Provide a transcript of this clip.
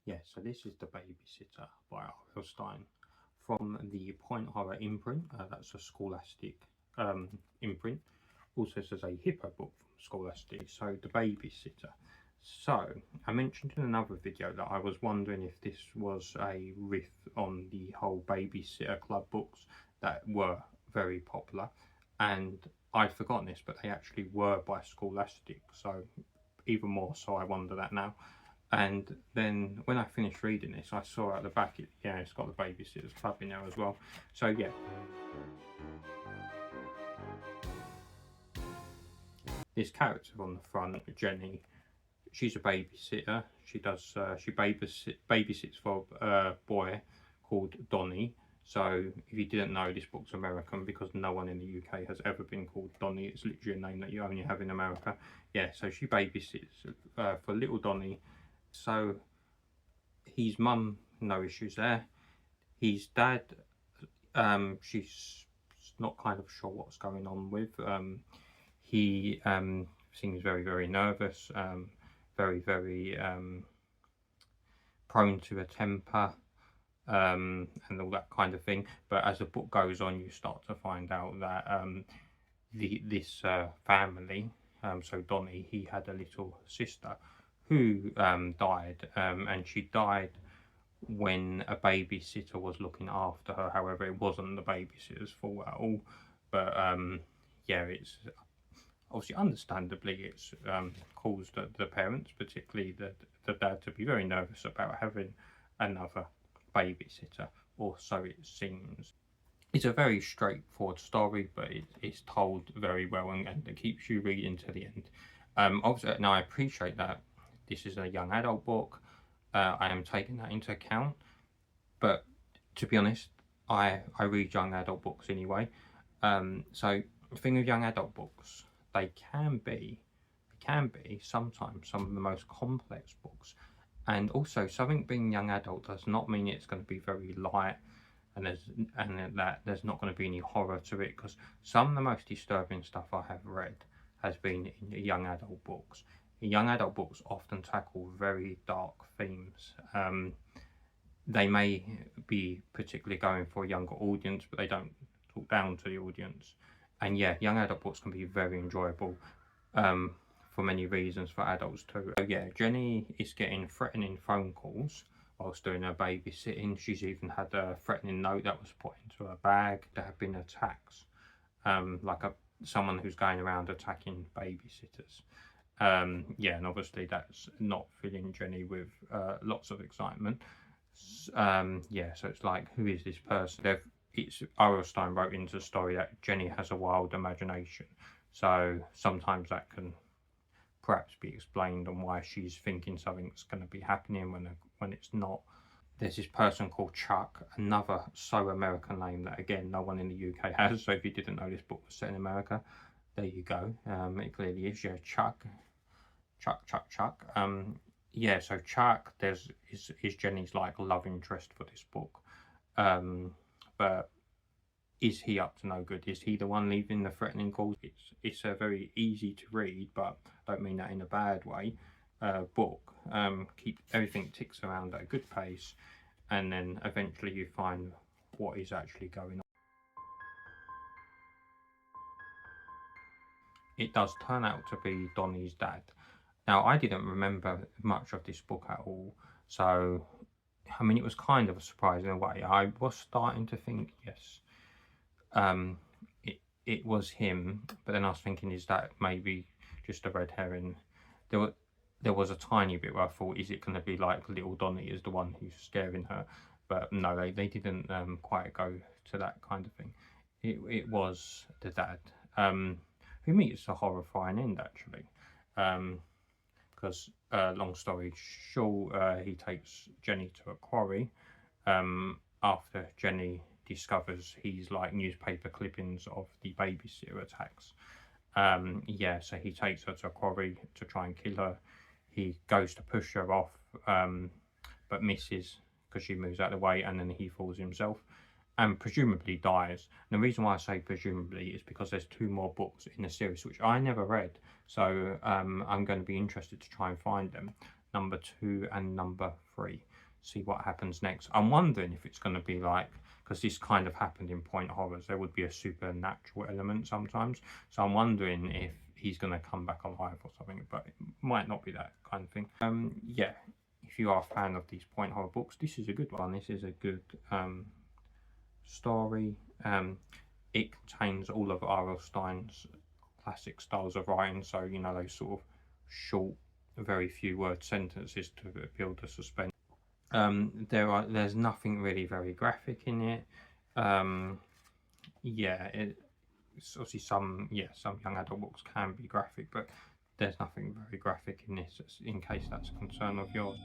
Yeah, so this is The Babysitter by R.L.Stine from the Point Horror imprint. That's a Scholastic imprint. Also says a hippo book from Scholastic. So The Babysitter. So I mentioned in another video that I was wondering if this was a riff on the whole Babysitter Club books that were very popular, and I'd forgotten this, but they actually were by Scholastic. So even more so, I wonder that now. And then when I finished reading this, I saw at the back, it's got the Babysitter's Club in there as well. So yeah. This character on the front, Jenny, she's a babysitter. She babysits for a boy called Donnie. So if you didn't know, this book's American because no one in the UK has ever been called Donnie. It's literally a name that you only have in America. Yeah, so she babysits for little Donnie. So his mum, no issues there. His dad, she's not kind of sure what's going on with. He seems very, very nervous, very, very prone to a temper, and all that kind of thing. But as the book goes on, you start to find out that this family, so Donnie, he had a little sister who died, and she died when a babysitter was looking after her. However, it wasn't the babysitter's fault at all. But yeah, it's obviously, understandably, it's caused the parents, particularly the dad, to be very nervous about having another babysitter, or so it seems. It's a very straightforward story, but it's told very well, and it keeps you reading to the end. Obviously, now I appreciate that this is a young adult book. I am taking that into account, but to be honest, I read young adult books anyway. So the thing with young adult books, they can be sometimes some of the most complex books, and also something being young adult does not mean it's going to be very light, and that there's not going to be any horror to it, because some of the most disturbing stuff I have read has been in young adult books. Young adult books often tackle very dark themes. They may be particularly going for a younger audience, but they don't talk down to the audience. And yeah, young adult books can be very enjoyable for many reasons for adults too. So yeah, Jenny is getting threatening phone calls whilst doing her babysitting. She's even had a threatening note that was put into her bag. There have been attacks, like someone who's going around attacking babysitters. Yeah, and obviously that's not filling Jenny with lots of excitement. Yeah, so it's like, who is this person? R.L.Stine wrote into the story that Jenny has a wild imagination, so sometimes that can perhaps be explained on why she's thinking something's going to be happening when it's not. There's this person called Chuck, another so American name that again no one in the UK has. So if you didn't know this book was set in America, there you go. It clearly is. Yeah, Chuck. Yeah, so Chuck is Jenny's like love interest for this book. But is he up to no good? Is he the one leaving the threatening calls? It's a very easy to read, but I don't mean that in a bad way, book. Everything ticks around at a good pace, and then eventually you find what is actually going on. It does turn out to be Donnie's dad. Now, I didn't remember much of this book at all, so I mean, it was kind of a surprise in a way. I was starting to think, yes, it was him, but then I was thinking, is that maybe just a red herring? There was a tiny bit where I thought, is it going to be like little Donnie is the one who's scaring her? But no, they didn't quite go to that kind of thing. It was the dad, who meets a horrifying end actually. Because long story short, he takes Jenny to a quarry after Jenny discovers he's like newspaper clippings of the babysitter attacks. Yeah, so he takes her to a quarry to try and kill her. He goes to push her off, but misses because she moves out of the way, and then he falls himself and presumably dies. And the reason why I say presumably is because there's 2 more books in the series which I never read, so I'm going to be interested to try and find them. number 2 and number 3. See what happens next. I'm wondering if it's going to be like, because this kind of happened in Point Horrors, there would be a supernatural element sometimes. So I'm wondering if he's going to come back alive or something, but it might not be that kind of thing. Yeah, if you are a fan of these Point Horror books, this is a good one. This is a good story. It contains all of R.L.Stine's classic styles of writing, so you know, those sort of short, very few word sentences to build the suspense. There's nothing really very graphic in it. Yeah, it's obviously some young adult books can be graphic, but there's nothing very graphic in this, in case that's a concern of yours.